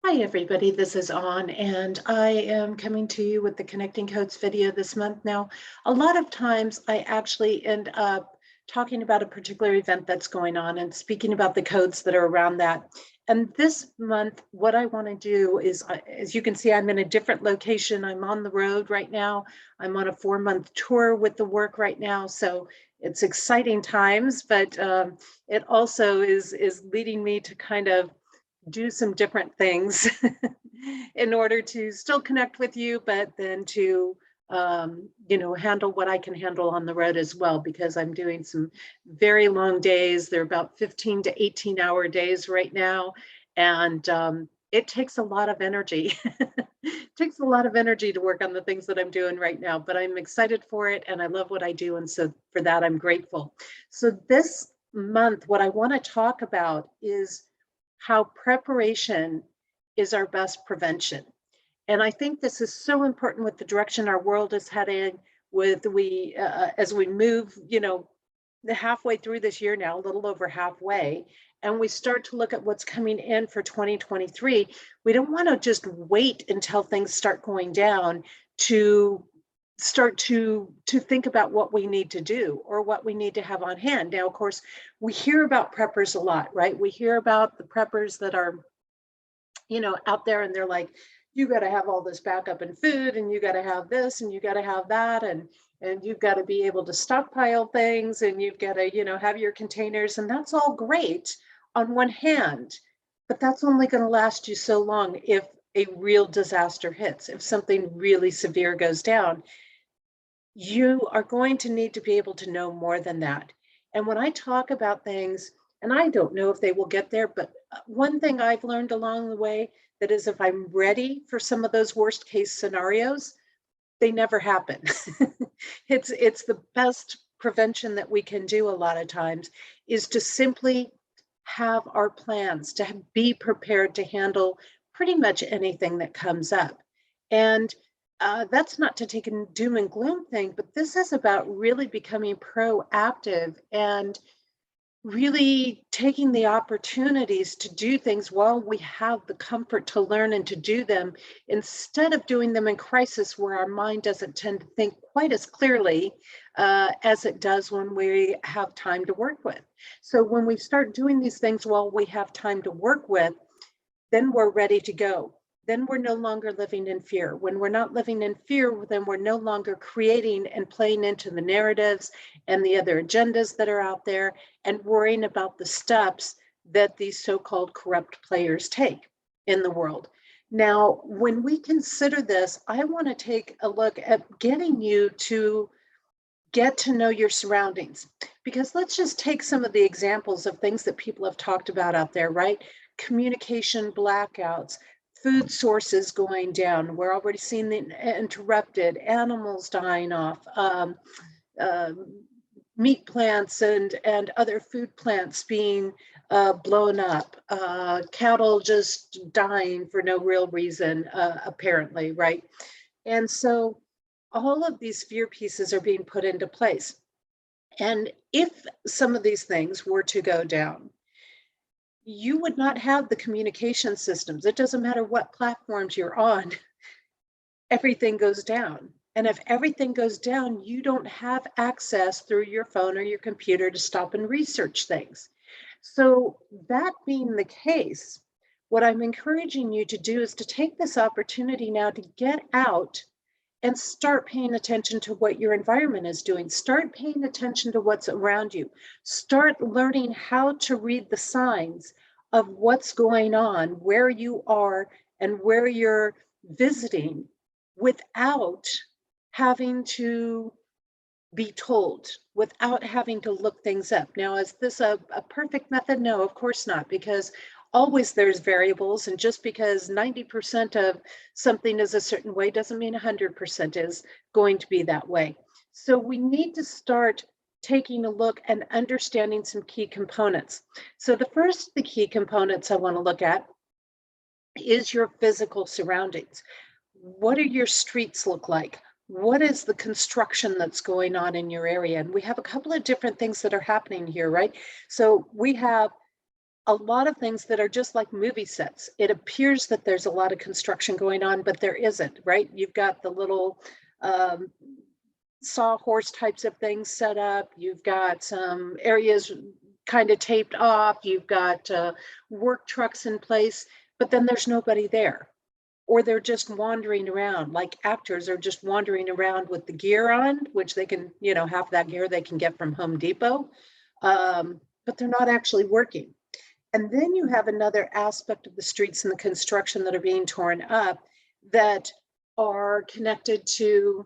Hi everybody, this is On, and I am coming to you with the Connecting Codes video this month. Now, a lot of times I actually end up talking about a particular event that's going on and speaking about the codes that are around that. And this month, what I want to do is, as you can see, I'm in a different location. I'm on the road right now. I'm on a 4-month tour with the work right now. So it's exciting times, but it also is leading me to kind of do some different things in order to still connect with you, but then to handle what I can handle on the road as well, because I'm doing some very long days. They're about 15 to 18-hour days right now, and it takes a lot of energy. It takes a lot of energy to work on the things that I'm doing right now, but I'm excited for it and I love what I do, and so for that I'm grateful. So this month, what I want to talk about is how preparation is our best prevention. And I think this is so important with the direction our world is heading, as we move, the halfway through this year now, a little over halfway, and we start to look at what's coming in for 2023. We don't want to just wait until things start going down to start to think about what we need to do or what we need to have on hand. Now, of course, we hear about preppers a lot, right? We hear about the preppers that are, out there, and they're like, you got to have all this backup in food, and you got to have this, and you got to have that, and you've got to be able to stockpile things, and you've got to, have your containers, and that's all great on one hand, but that's only going to last you so long if a real disaster hits, if something really severe goes down. You are going to need to be able to know more than that. And when I talk about things, and I don't know if they will get there, but one thing I've learned along the way, that is, if I'm ready for some of those worst case scenarios, they never happen. It's the best prevention that we can do a lot of times, is to simply have our plans, to be prepared to handle pretty much anything that comes up. And that's not to take a doom and gloom thing, but this is about really becoming proactive and really taking the opportunities to do things while we have the comfort to learn and to do them, instead of doing them in crisis, where our mind doesn't tend to think quite as clearly as it does when we have time to work with. So when we start doing these things while we have time to work with, then we're ready to go. Then we're no longer living in fear. When we're not living in fear, then we're no longer creating and playing into the narratives and the other agendas that are out there, and worrying about the steps that these so-called corrupt players take in the world. Now, when we consider this, I want to take a look at getting you to get to know your surroundings, because let's just take some of the examples of things that people have talked about out there, right? Communication blackouts, food sources going down. We're already seeing the interrupted, animals dying off, meat plants and other food plants being blown up, cattle just dying for no real reason, apparently, right? And so all of these fear pieces are being put into place. And if some of these things were to go down, you would not have the communication systems. It doesn't matter what platforms you're on, everything goes down. And if everything goes down, you don't have access through your phone or your computer to stop and research things. So that being the case, what I'm encouraging you to do is to take this opportunity now to get out and start paying attention to what your environment is doing. Start paying attention to what's around you. Start learning how to read the signs of what's going on, where you are and where you're visiting, without having to be told, without having to look things up. Now, is this a perfect method? No, of course not, because always there's variables, and just because 90% of something is a certain way doesn't mean 100% is going to be that way. So we need to start taking a look and understanding some key components. So the first of the key components I want to look at is your physical surroundings. What do your streets look like? What is the construction that's going on in your area? And we have a couple of different things that are happening here, right? So we have a lot of things that are just like movie sets. It appears that there's a lot of construction going on, but there isn't, right? You've got the little um, sawhorse types of things set up. You've got some areas kind of taped off. You've got work trucks in place, but then there's nobody there. Or they're just wandering around, like actors are just wandering around with the gear on, which they can, half that gear they can get from Home Depot, but they're not actually working. And then you have another aspect of the streets and the construction that are being torn up that are connected to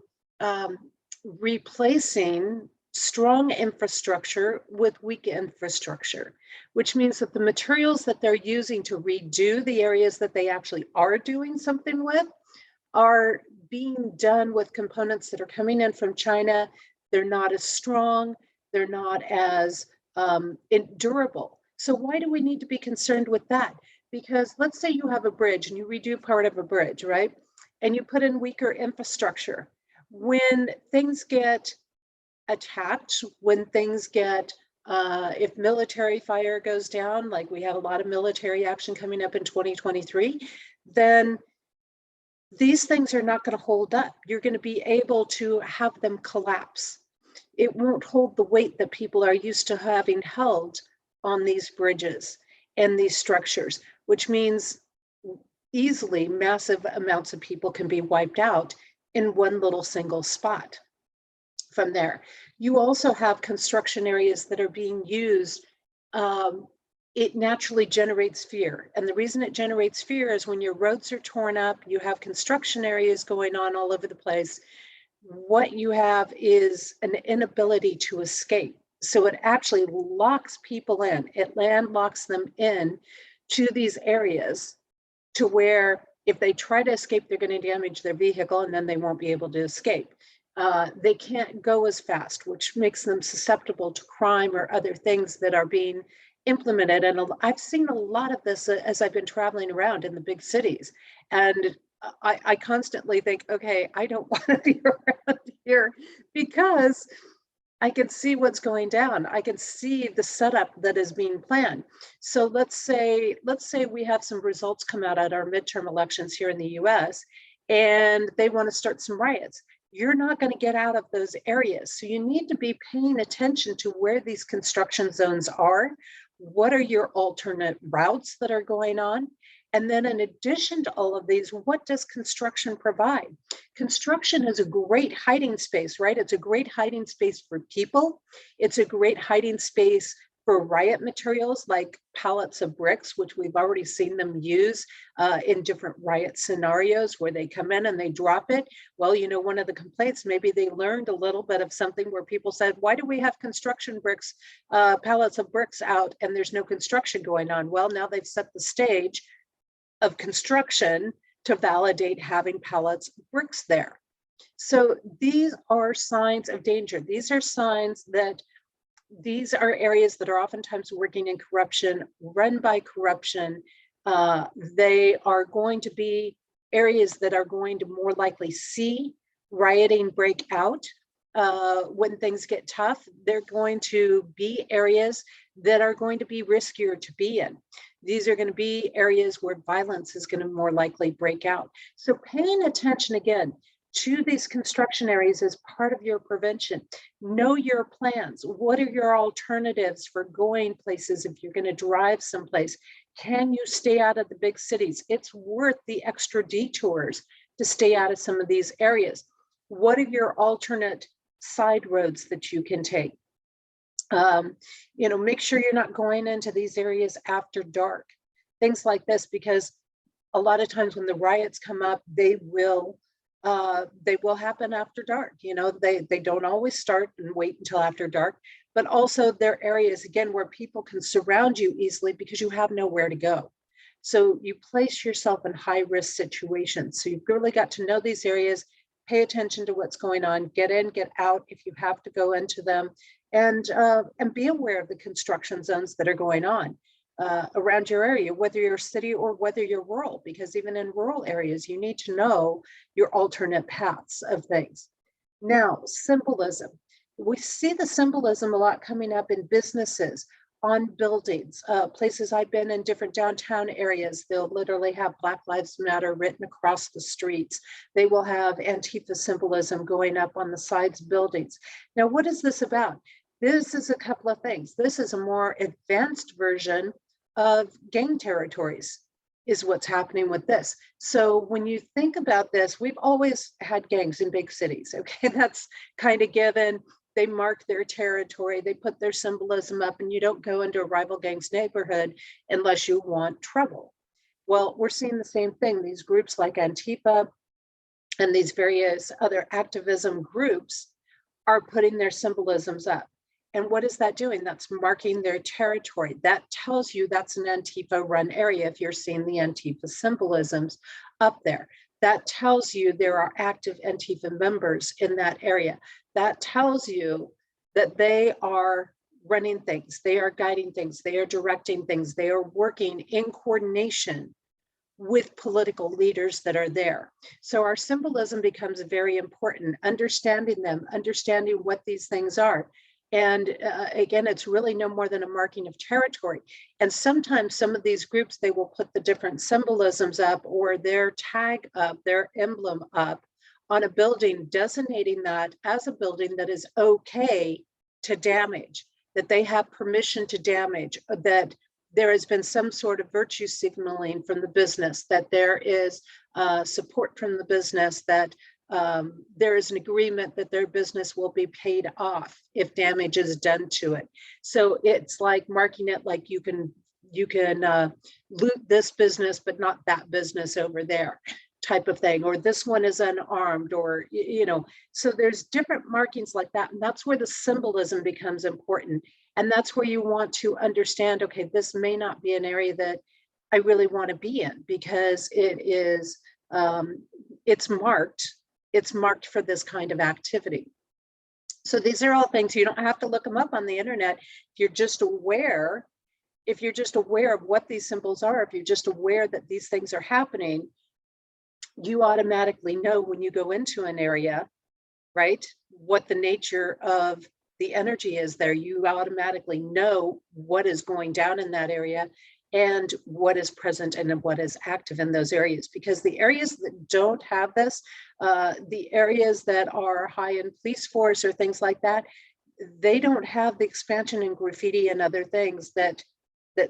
replacing strong infrastructure with weak infrastructure, which means that the materials that they're using to redo the areas that they actually are doing something with are being done with components that are coming in from China. They're not as strong, they're not as durable. So why do we need to be concerned with that? Because let's say you have a bridge and you redo part of a bridge, right? And you put in weaker infrastructure. When things get attacked, when things get, if military fire goes down, like we have a lot of military action coming up in 2023, then these things are not going to hold up. You're going to be able to have them collapse. It won't hold the weight that people are used to having held on these bridges and these structures, which means easily massive amounts of people can be wiped out in one little single spot. From there, you also have construction areas that are being used. It naturally generates fear. And the reason it generates fear is when your roads are torn up, you have construction areas going on all over the place. What you have is an inability to escape. So it actually locks people in. It landlocks them in to these areas to where if they try to escape, they're going to damage their vehicle and then they won't be able to escape. They can't go as fast, which makes them susceptible to crime or other things that are being implemented. And I've seen a lot of this as I've been traveling around in the big cities. And I constantly think, okay, I don't want to be around here because I can see what's going down. I can see the setup that is being planned. So let's say we have some results come out at our midterm elections here in the US, and they want to start some riots. You're not going to get out of those areas. So you need to be paying attention to where these construction zones are. What are your alternate routes that are going on? And then in addition to all of these, what does construction provide? Construction is a great hiding space, right? It's a great hiding space for people. It's a great hiding space for riot materials like pallets of bricks, which we've already seen them use in different riot scenarios where they come in and they drop it. Well, one of the complaints, maybe they learned a little bit of something where people said, why do we have construction bricks, pallets of bricks out and there's no construction going on? Well, now they've set the stage of construction to validate having pallets of bricks there. So these are signs of danger. These are signs that these are areas that are oftentimes working in corruption, run by corruption. They are going to be areas that are going to more likely see rioting break out when things get tough. They're going to be areas that are going to be riskier to be in. These are going to be areas where violence is going to more likely break out. So paying attention again to these construction areas as part of your prevention. Know your plans. What are your alternatives for going places if you're going to drive someplace? Can you stay out of the big cities? It's worth the extra detours to stay out of some of these areas. What are your alternate side roads that you can take? Make sure you're not going into these areas after dark. Things like this, because a lot of times when the riots come up, they will happen after dark. They don't always start and wait until after dark, but also they're areas, again, where people can surround you easily because you have nowhere to go. So you place yourself in high risk situations. So you've really got to know these areas, pay attention to what's going on, get in, get out if you have to go into them, and be aware of the construction zones that are going on around your area, whether you're a city or whether you're rural, because even in rural areas, you need to know your alternate paths of things. Now, symbolism. We see the symbolism a lot coming up in businesses. on buildings, places I've been in different downtown areas, they'll literally have Black Lives Matter written across the streets. They will have Antifa symbolism going up on the sides of buildings. Now, what is this about? This is a couple of things. This is a more advanced version of gang territories, is what's happening with this. So when you think about this, we've always had gangs in big cities, okay? That's kind of given. They mark their territory, they put their symbolism up, and you don't go into a rival gang's neighborhood unless you want trouble. Well, we're seeing the same thing. These groups like Antifa and these various other activism groups are putting their symbolisms up. And what is that doing? That's marking their territory. That tells you that's an Antifa run area if you're seeing the Antifa symbolisms up there. That tells you there are active Antifa members in that area. That tells you that they are running things, they are guiding things, they are directing things, they are working in coordination with political leaders that are there. So our symbolism becomes very important, understanding them, understanding what these things are. And again, it's really no more than a marking of territory. And sometimes some of these groups, they will put the different symbolisms up or their tag up, their emblem up on a building, designating that as a building that is okay to damage, that they have permission to damage, that there has been some sort of virtue signaling from the business, that there is support from the business, that there is an agreement that their business will be paid off if damage is done to it. So it's like marking it like you can loot this business, but not that business over there, type of thing, or this one is unarmed, or, you know, so there's different markings like that. And that's where the symbolism becomes important. And that's where you want to understand, okay, this may not be an area that I really want to be in because it is, it's marked for this kind of activity. So these are all things, you don't have to look them up on the internet. If you're just aware of what these symbols are, if you're just aware that these things are happening, you automatically know when you go into an area, right, what the nature of the energy is there. You automatically know what is going down in that area and what is present and what is active in those areas. Because the areas that don't have this, the areas that are high in police force or things like that, they don't have the expansion in graffiti and other things that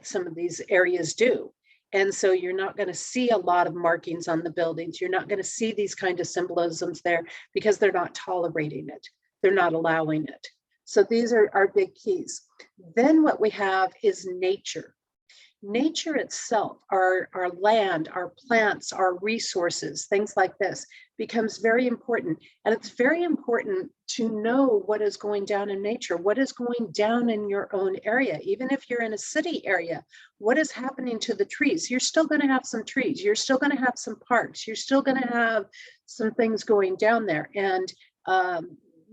some of these areas do. And so you're not going to see a lot of markings on the buildings. You're not going to see these kind of symbolisms there because they're not tolerating it. They're not allowing it. So these are our big keys. Then what we have is nature. Nature itself, our land, our plants, our resources, things like this becomes very important. And it's very important to know what is going down in nature, what is going down in your own area. Even if you're in a city area, what is happening to the trees? You're still going to have some trees. You're still going to have some parks. You're still going to have some things going down there. And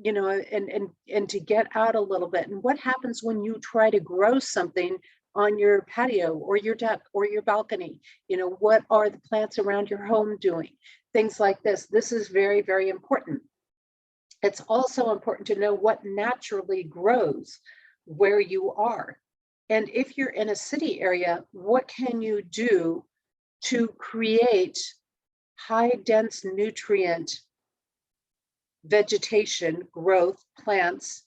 you know, and to get out a little bit. And what happens when you try to grow something on your patio or your deck or your balcony? You know, what are the plants around your home doing? Things like this. This is very, very important. It's also important to know what naturally grows where you are. And if you're in a city area, what can you do to create high dense nutrient vegetation, growth, plants,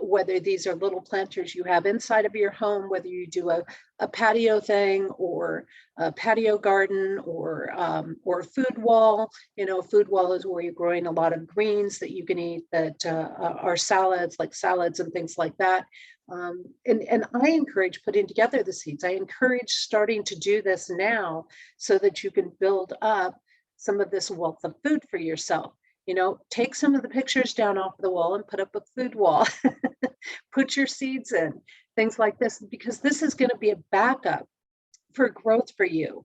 whether these are little planters you have inside of your home, whether you do a patio thing or a patio garden or a food wall. You know, a food wall is where you're growing a lot of greens that you can eat that are salads, like salads and things like that. And I encourage putting together the seeds. I encourage starting to do this now so that you can build up some of this wealth of food for yourself. You know, take some of the pictures down off the wall and put up a food wall. Put your seeds in, things like this, because this is going to be a backup for growth for you,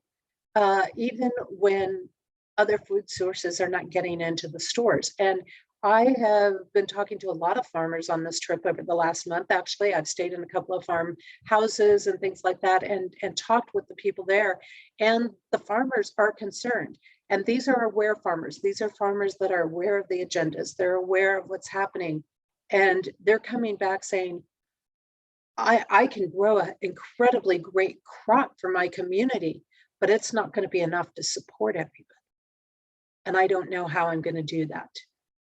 even when other food sources are not getting into the stores. And I have been talking to a lot of farmers on this trip over the last month. Actually, I've stayed in a couple of farm houses and things like that and talked with the people there. And the farmers are concerned. And these are aware farmers. These are farmers that are aware of the agendas. They're aware of what's happening. And they're coming back saying, I can grow an incredibly great crop for my community, but it's not going to be enough to support everybody. And I don't know how I'm going to do that.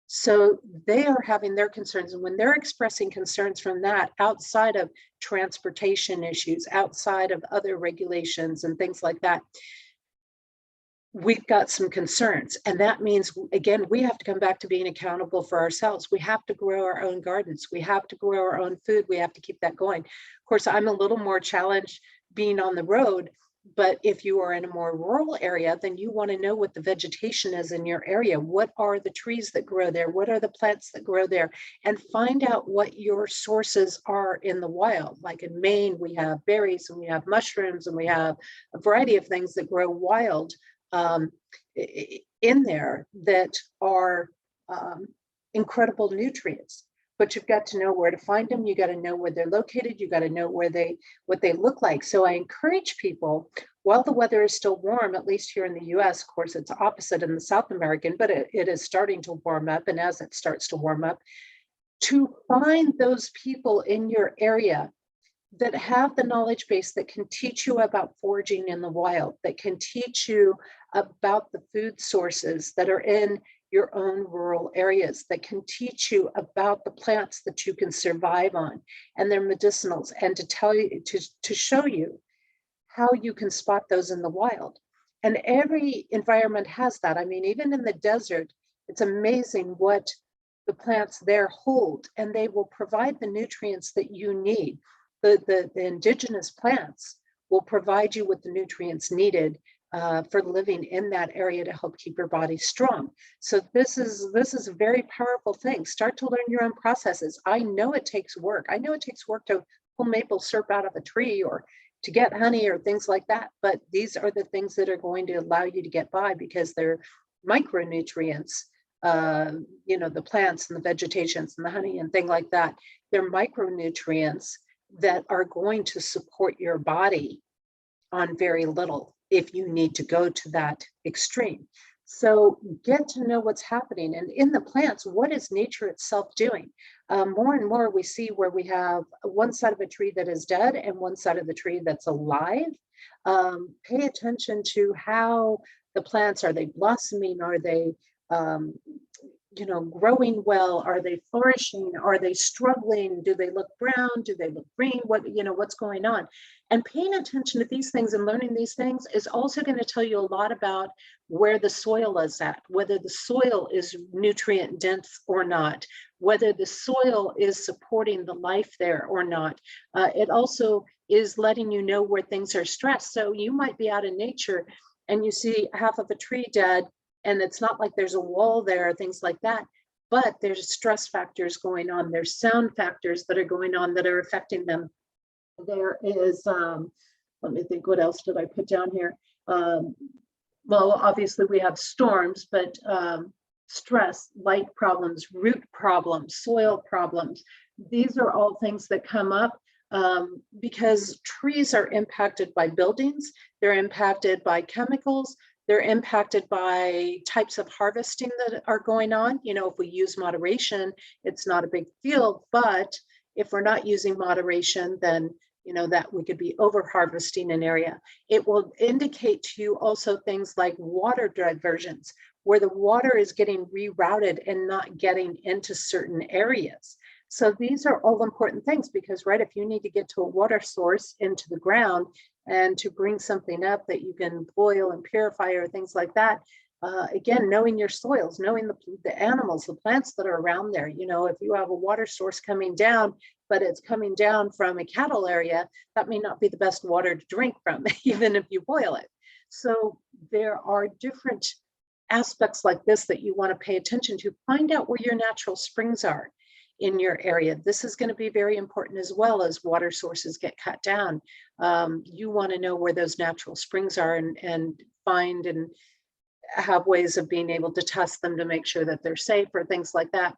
So they are having their concerns. And when they're expressing concerns from that outside of transportation issues, outside of other regulations and things like that, we've got some concerns. And that means, again, we have to come back to being accountable for ourselves. We have to grow our own gardens. We have to grow our own food. We have to keep that going. Of course, I'm a little more challenged being on the road. But if you are in a more rural area, then you want to know what the vegetation is in your area. What are the trees that grow there? What are the plants that grow there? And find out what your sources are in the wild. Like in Maine, we have berries and we have mushrooms and we have a variety of things that grow wild um, in there that are incredible nutrients. But you've got to know where to find them. You got to know where they're located. You got to know what they look like. So I encourage people, while the weather is still warm, at least here in the US, of course, it's opposite in the South American, but it is starting to warm up. And as it starts to warm up, to find those people in your area that have the knowledge base that can teach you about foraging in the wild, that can teach you about the food sources that are in your own rural areas, that can teach you about the plants that you can survive on and their medicinals, and to tell you, to show you how you can spot those in the wild. And every environment has that. I mean, even in the desert, it's amazing what the plants there hold, and they will provide the nutrients that you need. The indigenous plants will provide you with the nutrients needed for living in that area to help keep your body strong. So this is a very powerful thing. Start to learn your own processes. I know it takes work. I know it takes work to pull maple syrup out of a tree or to get honey or things like that. But these are the things that are going to allow you to get by because they're micronutrients. The plants and the vegetations and the honey and things like that. They're micronutrients that are going to support your body on very little if you need to go to that extreme. So get to know what's happening. And in the plants, what is nature itself doing? More and more we see where we have one side of a tree that is dead and one side of the tree that's alive. Pay attention to how the plants, are they blossoming? Are they growing well? Are they flourishing? Are they struggling? Do they look brown? Do they look green? What's going on? And paying attention to these things and learning these things is also going to tell you a lot about where the soil is at, whether the soil is nutrient dense or not, whether the soil is supporting the life there or not. It also is letting you know where things are stressed. So you might be out in nature and you see half of a tree dead, and it's not like there's a wall there, things like that, but there's stress factors going on. There's sound factors that are going on that are affecting them. There is, let me think, what else did I put down here? Well, obviously we have storms, but stress, light problems, root problems, soil problems. These are all things that come up because trees are impacted by buildings. They're impacted by chemicals. They're impacted by types of harvesting that are going on. If we use moderation, it's not a big deal, but if we're not using moderation, then that we could be over harvesting an area. It will indicate to you also things like water diversions, where the water is getting rerouted and not getting into certain areas. So these are all important things because, right, if you need to get to a water source into the ground and to bring something up that you can boil and purify or things like that, again, knowing your soils, knowing the animals, the plants that are around there. If you have a water source coming down, but it's coming down from a cattle area, that may not be the best water to drink from, even if you boil it. So there are different aspects like this that you want to pay attention to. Find out where your natural springs are in your area. This is going to be very important as well as water sources get cut down. You want to know where those natural springs are and find and have ways of being able to test them to make sure that they're safe or things like that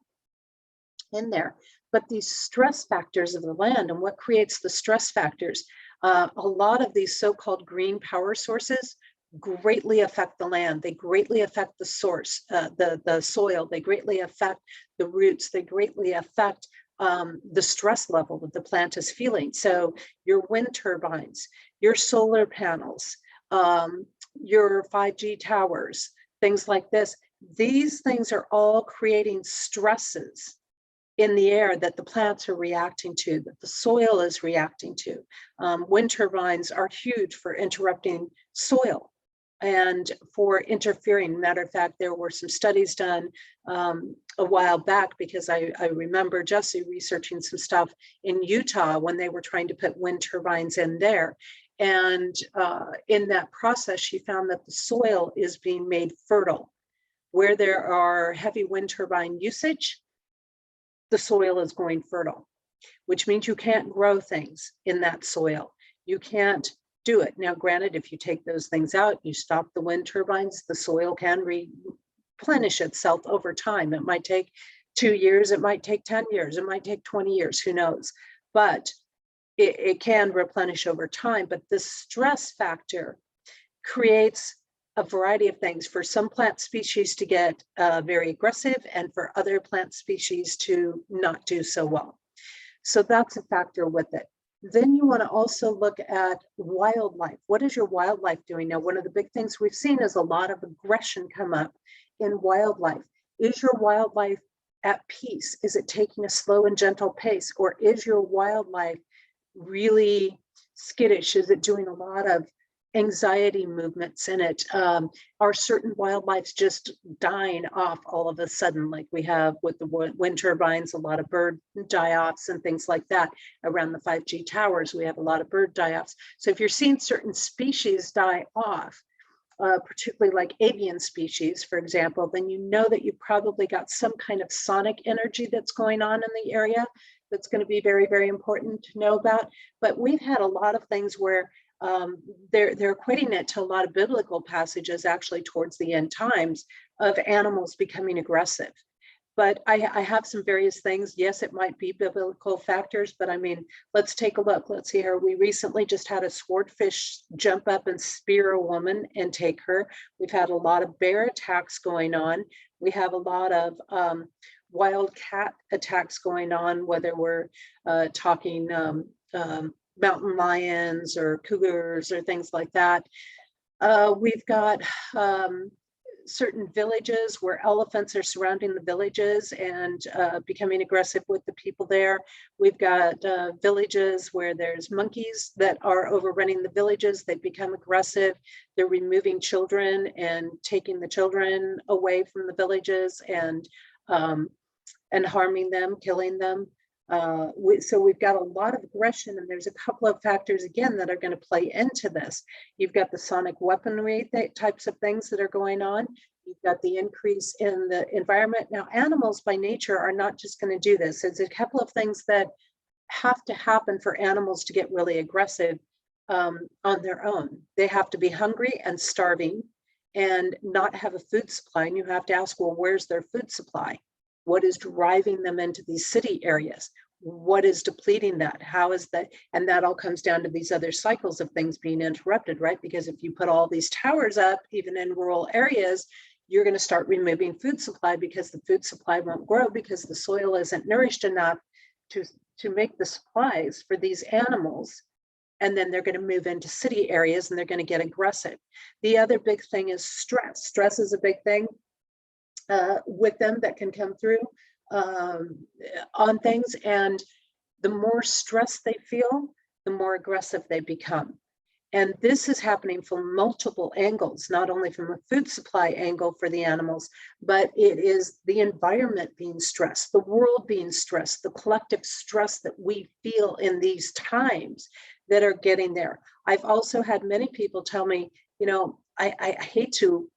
in there. But these stress factors of the land and what creates the stress factors, a lot of these so-called green power sources greatly affect the land. They greatly affect the source, the soil. They greatly affect the roots. They greatly affect the stress level that the plant is feeling. So your wind turbines, your solar panels, your 5G towers, things like this, these things are all creating stresses in the air that the plants are reacting to, that the soil is reacting to. Wind turbines are huge for interrupting soil and for interfering. Matter of fact, there were some studies done a while back, because I remember Jesse researching some stuff in Utah when they were trying to put wind turbines in there. And in that process, she found that the soil is being made fertile. Where there are heavy wind turbine usage, the soil is going fertile, which means you can't grow things in that soil. You can't do it. Now, granted, if you take those things out, you stop the wind turbines, the soil can replenish itself over time. It might take 2 years, it might take 10 years, it might take 20 years, who knows? But it can replenish over time. But the stress factor creates a variety of things for some plant species to get very aggressive, and for other plant species to not do so well. So that's a factor with it. Then you want to also look at wildlife. What is your wildlife doing? Now, one of the big things we've seen is a lot of aggression come up in wildlife. Is your wildlife at peace? Is it taking a slow and gentle pace? Or is your wildlife really skittish? Is it doing a lot of anxiety movements in it? Are certain wildlife just dying off all of a sudden, like we have with the wind turbines, a lot of bird die-offs and things like that. Around the 5G towers, we have a lot of bird die-offs. So if you're seeing certain species die off, particularly like avian species, for example, then you know that you probably got some kind of sonic energy that's going on in the area that's going to be very, very important to know about. But we've had a lot of things where they're equating it to a lot of biblical passages actually towards the end times of animals becoming aggressive. But I have some various things. Yes, it might be biblical factors, but I mean, let's take a look. Let's see here. We recently just had a swordfish jump up and spear a woman and take her. We've had a lot of bear attacks going on. We have a lot of wild cat attacks going on, whether we're talking mountain lions or cougars or things like that. We've got certain villages where elephants are surrounding the villages and becoming aggressive with the people there. We've got villages where there's monkeys that are overrunning the villages. They've become aggressive. They're removing children and taking the children away from the villages and harming them, killing them. So we've got a lot of aggression, and there's a couple of factors again that are going to play into this. You've got the sonic weaponry types of things that are going on. You've got the increase in the environment. Now, animals by nature are not just going to do this. There's a couple of things that have to happen for animals to get really aggressive on their own. They have to be hungry and starving and not have a food supply. And you have to ask, well, where's their food supply? What is driving them into these city areas? What is depleting that? How is that? And that all comes down to these other cycles of things being interrupted, right? Because if you put all these towers up, even in rural areas, you're going to start removing food supply because the food supply won't grow because the soil isn't nourished enough to make the supplies for these animals. And then they're going to move into city areas and they're going to get aggressive. The other big thing is stress. Stress is a big thing with them that can come through on things. And the more stress they feel, the more aggressive they become. And this is happening from multiple angles, not only from a food supply angle for the animals, but it is the environment being stressed, the world being stressed, the collective stress that we feel in these times that are getting there. I've also had many people tell me, you know, I hate to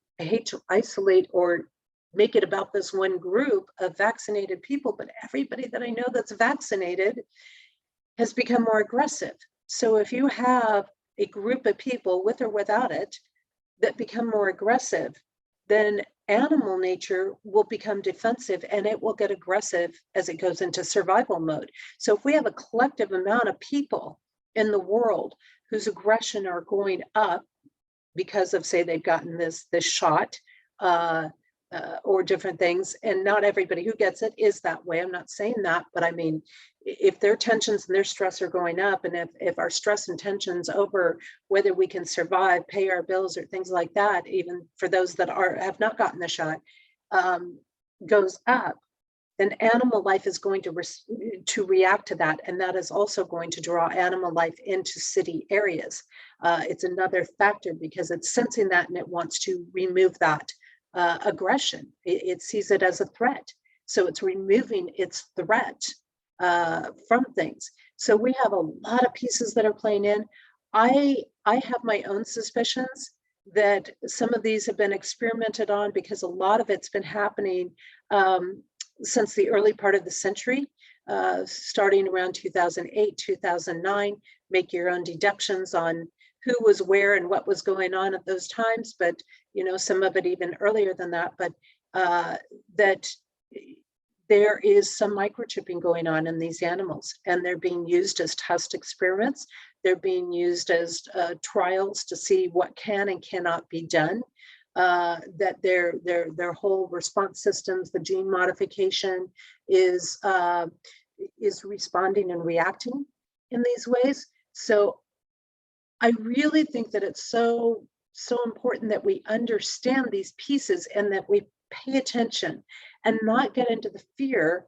isolate or make it about this one group of vaccinated people, but everybody that I know that's vaccinated has become more aggressive. So if you have a group of people with or without it that become more aggressive, then animal nature will become defensive and it will get aggressive as it goes into survival mode. So if we have a collective amount of people in the world whose aggression are going up because of, say, they've gotten this shot, or different things. And not everybody who gets it is that way. I'm not saying that, but I mean, if their tensions and their stress are going up, and if our stress and tensions over whether we can survive, pay our bills, or things like that, even for those that have not gotten the shot, goes up, then animal life is going to react to that, and that is also going to draw animal life into city areas. It's another factor because it's sensing that and it wants to remove that aggression. It sees it as a threat, so it's removing its threat from things. So we have a lot of pieces that are playing in. I have my own suspicions that some of these have been experimented on because a lot of it's been happening since the early part of the century, starting around 2008, 2009. Make your own deductions on who was where and what was going on at those times, but some of it even earlier than that. But that there is some microchipping going on in these animals, and they're being used as test experiments. They're being used as trials to see what can and cannot be done. That their whole response systems, the gene modification is responding and reacting in these ways. So I really think that it's so important that we understand these pieces and that we pay attention and not get into the fear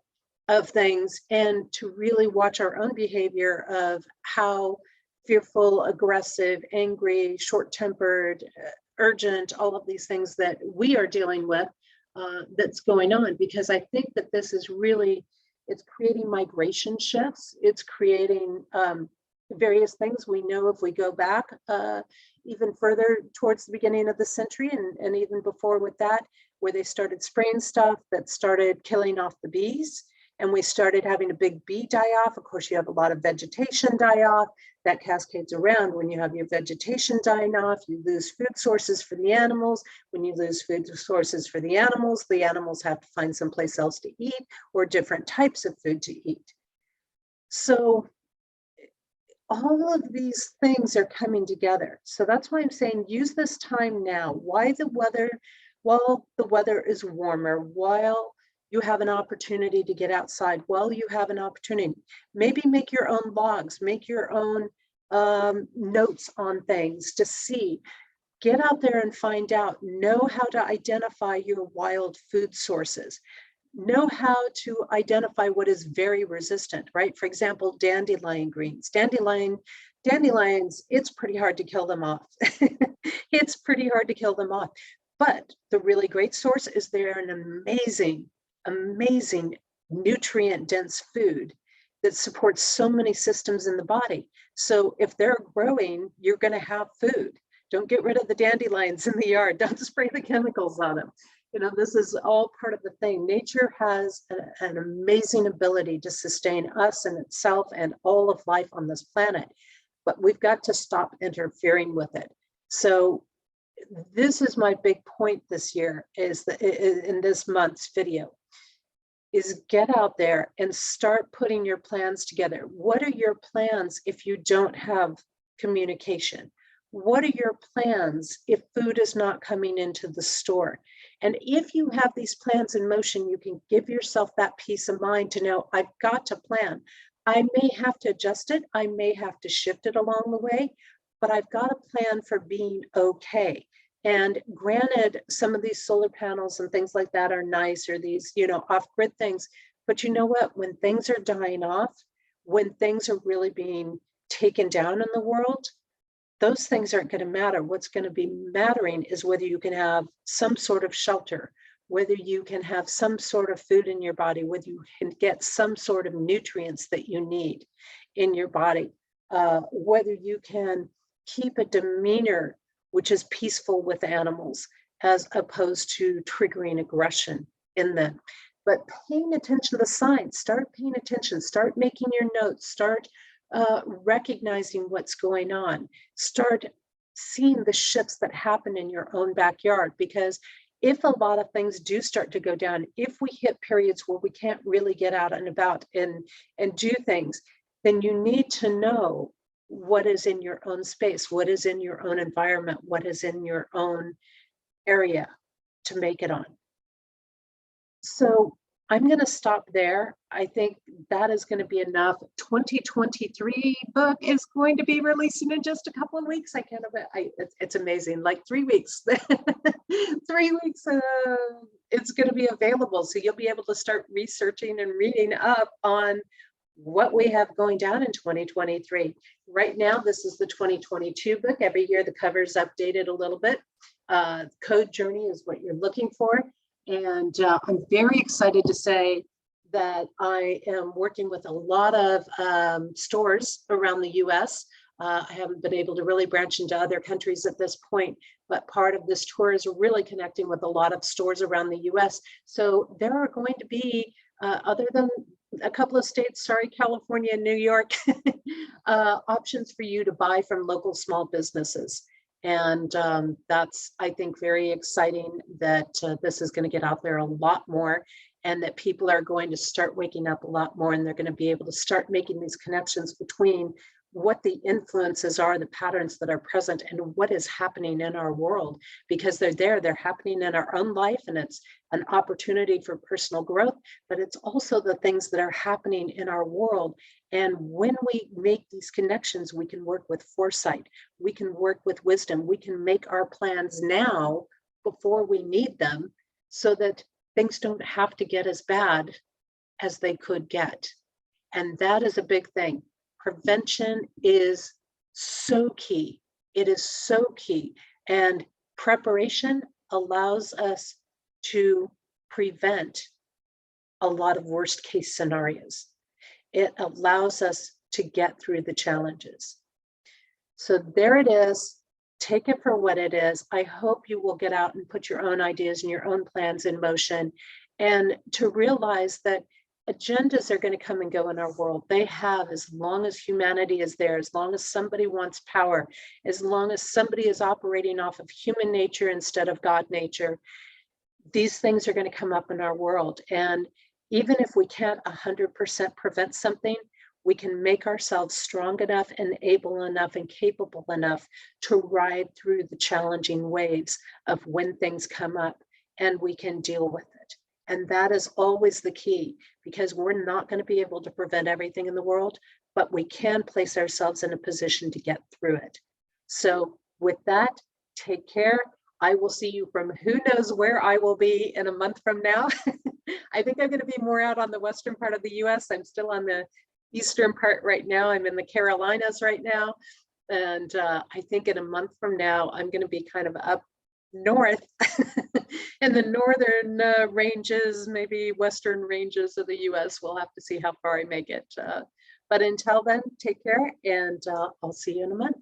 of things, and to really watch our own behavior of how fearful, aggressive, angry, short-tempered, urgent, all of these things that we are dealing with that's going on. Because I think that this is really, it's creating migration shifts. It's creating various things. We know if we go back even further towards the beginning of the century, and even before with that, where they started spraying stuff that started killing off the bees, and we started having a big bee die-off. Of course, you have a lot of vegetation die-off that cascades around. When you have your vegetation dying off, you lose food sources for the animals. When you lose food sources for the animals have to find someplace else to eat, or different types of food to eat. So all of these things are coming together. So that's why I'm saying use this time now. While the weather is warmer, while you have an opportunity to get outside, while you have an opportunity, maybe make your own logs, make your own notes on things to see. Get out there and find out. Know how to identify your wild food sources. Know how to identify what is very resistant, right? For example, dandelion greens. Dandelions, it's pretty hard to kill them off. It's pretty hard to kill them off. But the really great source is they're an amazing nutrient-dense food that supports so many systems in the body. So if they're growing, you're going to have food. Don't get rid of the dandelions in the yard. Don't spray the chemicals on them. This is all part of the thing. Nature has an amazing ability to sustain us and itself and all of life on this planet, but we've got to stop interfering with it. So this is my big point this year, is that in this month's video, is get out there and start putting your plans together. What are your plans if you don't have communication? What are your plans if food is not coming into the store? And if you have these plans in motion, you can give yourself that peace of mind to know, I've got to plan. I may have to adjust it. I may have to shift it along the way, but I've got a plan for being okay. And granted, some of these solar panels and things like that are nice, or these, off-grid things. But you know what? When things are dying off, when things are really being taken down in the world, those things aren't going to matter. What's going to be mattering is whether you can have some sort of shelter, whether you can have some sort of food in your body, whether you can get some sort of nutrients that you need in your body, whether you can keep a demeanor which is peaceful with animals, as opposed to triggering aggression in them. But paying attention to the signs, start paying attention, start making your notes, start recognizing what's going on, start seeing the shifts that happen in your own backyard. Because if a lot of things do start to go down, if we hit periods where we can't really get out and about and do things, then you need to know what is in your own space, what is in your own environment, what is in your own area to make it on. So I'm going to stop there. I think that is going to be enough. 2023 book is going to be releasing in just a couple of weeks. I can't imagine. It's amazing. Like 3 weeks. 3 weeks. It's going to be available. So you'll be able to start researching and reading up on what we have going down in 2023. Right now, this is the 2022 book. Every year the cover is updated a little bit. Code Journey is what you're looking for. And I'm very excited to say that I am working with a lot of stores around the US. I haven't been able to really branch into other countries at this point, but part of this tour is really connecting with a lot of stores around the US. So there are going to be, other than a couple of states, sorry, California and New York, options for you to buy from local small businesses. And that's, I think, very exciting that this is going to get out there a lot more, and that people are going to start waking up a lot more, and they're going to be able to start making these connections between what the influences are, the patterns that are present, and what is happening in our world, because they're happening in our own life, and it's an opportunity for personal growth, but it's also the things that are happening in our world. And when we make these connections, we can work with foresight, we can work with wisdom, we can make our plans now before we need them, so that things don't have to get as bad as they could get. And that is a big thing. Prevention is so key. It is so key. And preparation allows us to prevent a lot of worst case scenarios. It allows us to get through the challenges. So there it is. Take it for what it is. I hope you will get out and put your own ideas and your own plans in motion, and to realize that agendas are going to come and go in our world. They have, as long as humanity is there, as long as somebody wants power, as long as somebody is operating off of human nature instead of God nature, these things are going to come up in our world. And even if we can't 100% prevent something, we can make ourselves strong enough and able enough and capable enough to ride through the challenging waves of when things come up, and we can deal with it. And that is always the key, because we're not going to be able to prevent everything in the world, but we can place ourselves in a position to get through it. So with that, take care. I will see you from who knows where I will be in a month from now. I think I'm going to be more out on the western part of the US. I'm still on the eastern part right now. I'm in the Carolinas right now. And I think in a month from now, I'm going to be kind of up north in the northern ranges, maybe western ranges of the US. We'll have to see how far I make it. But until then, take care, and I'll see you in a month.